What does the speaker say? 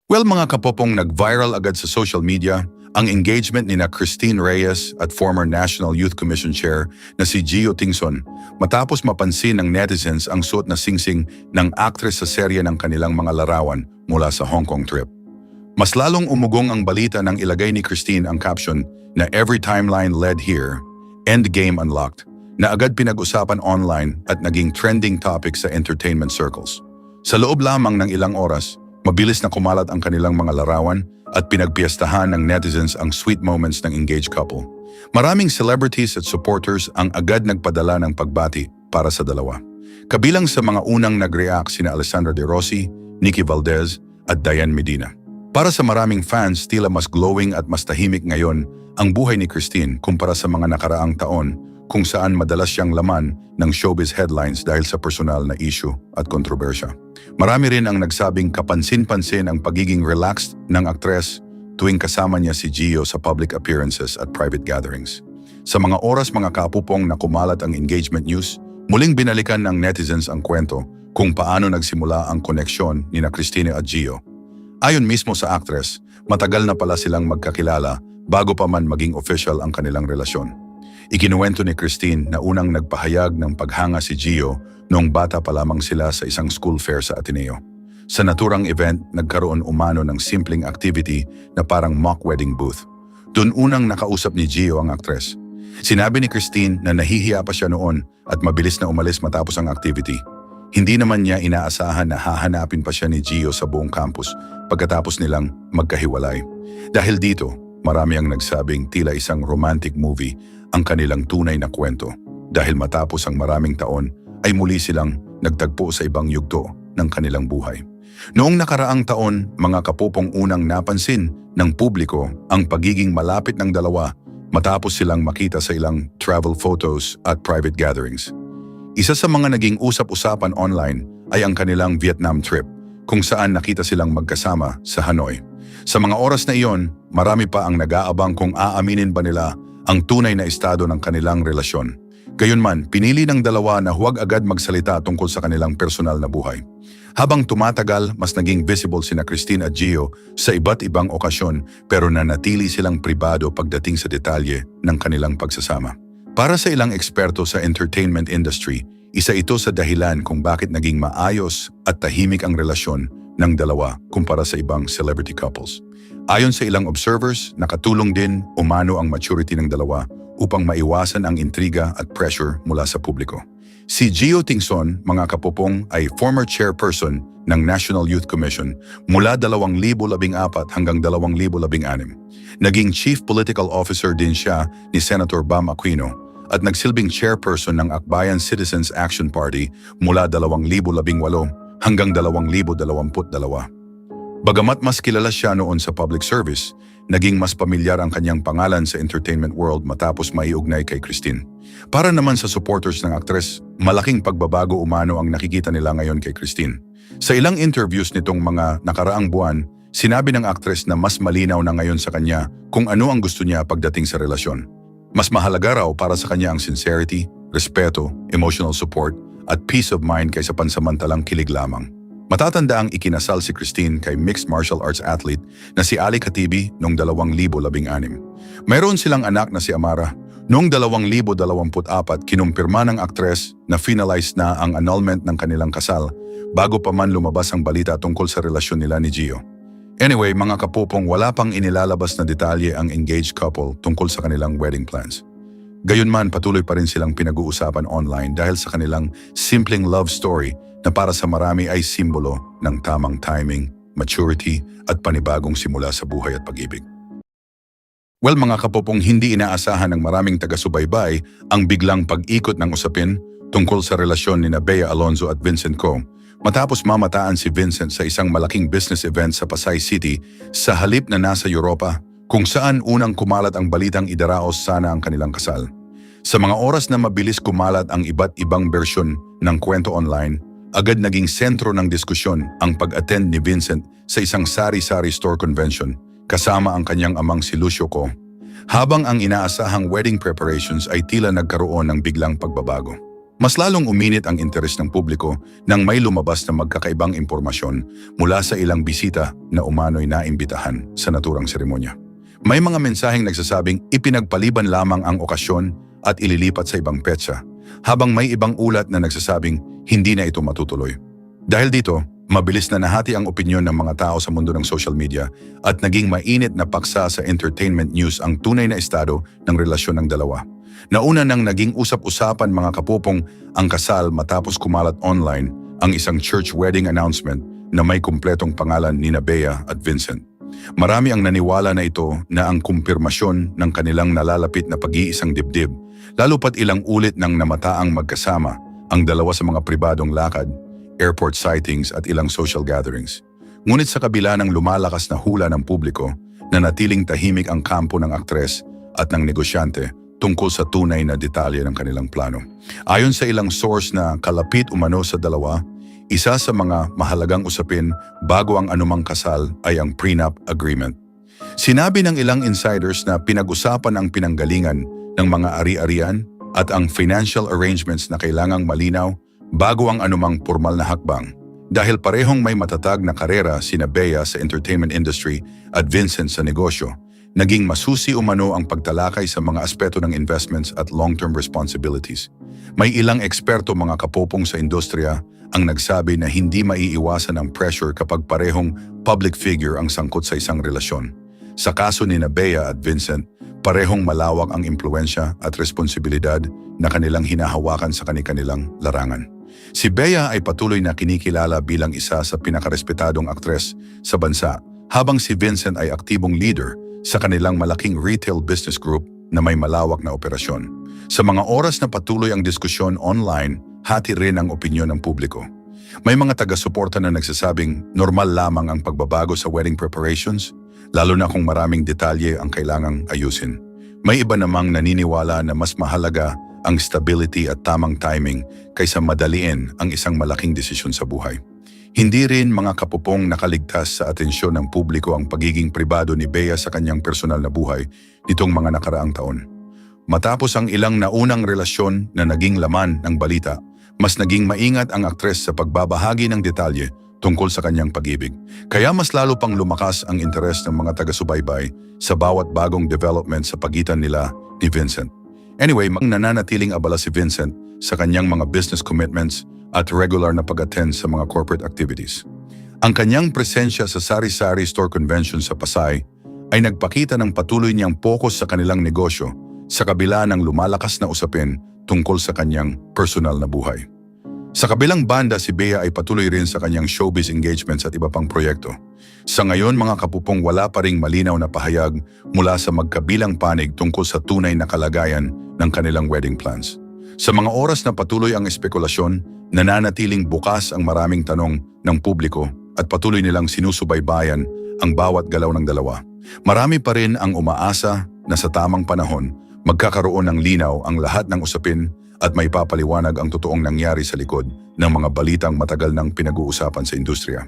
Well, mga kapopong, nag-viral agad sa social media ang engagement ni na Christine Reyes at former National Youth Commission Chair na si Gio Tingson matapos mapansin ng netizens ang suot na singsing ng actress sa serye ng kanilang mga larawan mula sa Hong Kong trip. Mas lalong umugong ang balita nang ilagay ni Christine ang caption na "Every timeline led here, endgame unlocked", na agad pinag-usapan online at naging trending topic sa entertainment circles. Sa loob lamang ng ilang oras, mabilis na kumalat ang kanilang mga larawan at pinagpiestahan ng netizens ang sweet moments ng engaged couple. Maraming celebrities at supporters ang agad nagpadala ng pagbati para sa dalawa. Kabilang sa mga unang nag-react sina Alessandra De Rossi, Nikki Valdez at Diane Medina. Para sa maraming fans, tila mas glowing at mas tahimik ngayon ang buhay ni Christine kumpara sa mga nakaraang taon kung saan madalas siyang laman ng showbiz headlines dahil sa personal na issue at kontrobersya. Marami rin ang nagsabing kapansin-pansin ang pagiging relaxed ng aktres tuwing kasama niya si Gio sa public appearances at private gatherings. Sa mga oras mga kapupong na kumalat ang engagement news, muling binalikan ng netizens ang kwento kung paano nagsimula ang koneksyon ni na Christine at Gio. Ayon mismo sa actress, matagal na pala silang magkakilala bago pa man maging official ang kanilang relasyon. Ikinuwento ni Christine na unang nagpahayag ng paghanga si Gio noong bata pa lamang sila sa isang school fair sa Ateneo. Sa naturang event, nagkaroon umano ng simpleng activity na parang mock wedding booth. Doon unang nakausap ni Gio ang aktres. Sinabi ni Christine na nahihiya pa siya noon at mabilis na umalis matapos ang activity. Hindi naman niya inaasahan na hahanapin pa siya ni Gio sa buong campus pagkatapos nilang magkahiwalay. Dahil dito, marami ang nagsabing tila isang romantic movie ang kanilang tunay na kwento. Dahil matapos ang maraming taon, ay muli silang nagtagpo sa ibang yugto ng kanilang buhay. Noong nakaraang taon, mga kapupong unang napansin ng publiko ang pagiging malapit ng dalawa matapos silang makita sa ilang travel photos at private gatherings. Isa sa mga naging usap-usapan online ay ang kanilang Vietnam trip, kung saan nakita silang magkasama sa Hanoi. Sa mga oras na iyon, marami pa ang nag-aabang kung aaminin ba nila ang tunay na estado ng kanilang relasyon. Gayunman, pinili ng dalawa na huwag agad magsalita tungkol sa kanilang personal na buhay. Habang tumatagal, mas naging visible sina Christine at Gio sa iba't ibang okasyon pero nanatili silang pribado pagdating sa detalye ng kanilang pagsasama. Para sa ilang eksperto sa entertainment industry, isa ito sa dahilan kung bakit naging maayos at tahimik ang relasyon ng dalawa kumpara sa ibang celebrity couples. Ayon sa ilang observers, nakatulong din umano ang maturity ng dalawa upang maiwasan ang intriga at pressure mula sa publiko. Si Gio Tingson, mga kapupong, ay former chairperson ng National Youth Commission mula 2014 hanggang 2016. Naging chief political officer din siya ni Senator Bam Aquino at nagsilbing chairperson ng Akbayan Citizens Action Party mula 2018 hanggang 2022. Bagamat mas kilala siya noon sa public service, naging mas pamilyar ang kanyang pangalan sa entertainment world matapos maiugnay kay Christine. Para naman sa supporters ng aktres, malaking pagbabago umano ang nakikita nila ngayon kay Christine. Sa ilang interviews nitong mga nakaraang buwan, sinabi ng aktres na mas malinaw na ngayon sa kanya kung ano ang gusto niya pagdating sa relasyon. Mas mahalaga raw para sa kanya ang sincerity, respeto, emotional support at peace of mind kaysa pansamantalang kilig lamang. Matatanda ang ikinasal si Christine kay mixed martial arts athlete na si Ali Katibi noong 2016. Mayroon silang anak na si Amara. Noong 2024, kinumpirma ng aktres na finalize na ang annulment ng kanilang kasal bago pa man lumabas ang balita tungkol sa relasyon nila ni Gio. Anyway, mga kapupong, wala pang inilalabas na detalye ang engaged couple tungkol sa kanilang wedding plans. Gayunman, patuloy pa rin silang pinag-uusapan online dahil sa kanilang simpleng love story na para sa marami ay simbolo ng tamang timing, maturity at panibagong simula sa buhay at pag-ibig. Well, mga kapopong, hindi inaasahan ng maraming taga-subaybay ang biglang pag-ikot ng usapin tungkol sa relasyon ni Bea Alonzo at Vincent Co. Matapos mamataan si Vincent sa isang malaking business event sa Pasay City sa halip na nasa Europa, kung saan unang kumalat ang balitang idaraos sana ang kanilang kasal. Sa mga oras na mabilis kumalat ang iba't ibang bersyon ng kwento online, agad naging sentro ng diskusyon ang pag-attend ni Vincent sa isang sari-sari store convention kasama ang kanyang amang si Lucio Co. Habang ang inaasahang wedding preparations ay tila nagkaroon ng biglang pagbabago. Mas lalong uminit ang interes ng publiko nang may lumabas na magkakaibang impormasyon mula sa ilang bisita na umano'y naimbitahan sa naturang seremonya. May mga mensaheng nagsasabing ipinagpaliban lamang ang okasyon at ililipat sa ibang petsa, habang may ibang ulat na nagsasabing hindi na ito matutuloy. Dahil dito, mabilis na nahati ang opinyon ng mga tao sa mundo ng social media at naging mainit na paksa sa entertainment news ang tunay na estado ng relasyon ng dalawa. Nauna nang naging usap-usapan mga kapupong ang kasal matapos kumalat online ang isang church wedding announcement na may kumpletong pangalan ni Bea at Vincent. Marami ang naniwala na ito na ang kumpirmasyon ng kanilang nalalapit na pag-iisang dibdib, lalo pat ilang ulit ng namataang magkasama ang dalawa sa mga pribadong lakad, airport sightings at ilang social gatherings. Ngunit sa kabila ng lumalakas na hula ng publiko, nanatiling tahimik ang kampo ng aktres at ng negosyante tungkol sa tunay na detalye ng kanilang plano. Ayon sa ilang source na kalapit umano sa dalawa, isa sa mga mahalagang usapin bago ang anumang kasal ay ang prenup agreement. Sinabi ng ilang insiders na pinag-usapan ang pinanggalingan ng mga ari-arian at ang financial arrangements na kailangang malinaw bago ang anumang formal na hakbang. Dahil parehong may matatag na karera sina Bea sa entertainment industry at Vincent sa negosyo, naging masusi umano ang pagtalakay sa mga aspeto ng investments at long-term responsibilities. May ilang eksperto mga kapopong sa industriya ang nagsabi na hindi maiiwasan ang pressure kapag parehong public figure ang sangkot sa isang relasyon. Sa kaso ni Bea at Vincent, parehong malawak ang impluensya at responsibilidad na kanilang hinahawakan sa kanilang larangan. Si Bea ay patuloy na kinikilala bilang isa sa pinakarespetadong aktres sa bansa, habang si Vincent ay aktibong leader sa kanilang malaking retail business group na may malawak na operasyon. Sa mga oras na patuloy ang diskusyon online, hati rin ang opinyon ng publiko. May mga taga-suporta na nagsasabing normal lamang ang pagbabago sa wedding preparations, lalo na kung maraming detalye ang kailangang ayusin. May iba namang naniniwala na mas mahalaga ang stability at tamang timing kaysa madaliin ang isang malaking desisyon sa buhay. Hindi rin mga kapupong nakaligtas sa atensyon ng publiko ang pagiging pribado ni Bea sa kanyang personal na buhay nitong mga nakaraang taon. Matapos ang ilang naunang relasyon na naging laman ng balita, mas naging maingat ang aktres sa pagbabahagi ng detalye tungkol sa kanyang pag-ibig. Kaya mas lalo pang lumakas ang interes ng mga taga-subaybay sa bawat bagong development sa pagitan nila ni Vincent. Anyway, nananatiling abala si Vincent sa kanyang mga business commitments at regular na pag-attend sa mga corporate activities. Ang kanyang presensya sa Sari-Sari Store Convention sa Pasay ay nagpakita ng patuloy niyang focus sa kanilang negosyo sa kabila ng lumalakas na usapin tungkol sa kanyang personal na buhay. Sa kabilang banda, si Bea ay patuloy rin sa kanyang showbiz engagements at iba pang proyekto. Sa ngayon, mga kapupong, wala pa ring malinaw na pahayag mula sa magkabilang panig tungkol sa tunay na kalagayan ng kanilang wedding plans. Sa mga oras na patuloy ang espekulasyon, nananatiling bukas ang maraming tanong ng publiko at patuloy nilang sinusubaybayan ang bawat galaw ng dalawa. Marami pa rin ang umaasa na sa tamang panahon, magkakaroon ng linaw ang lahat ng usapin at may papaliwanag ang totoong nangyari sa likod ng mga balitang matagal nang pinag-uusapan sa industriya.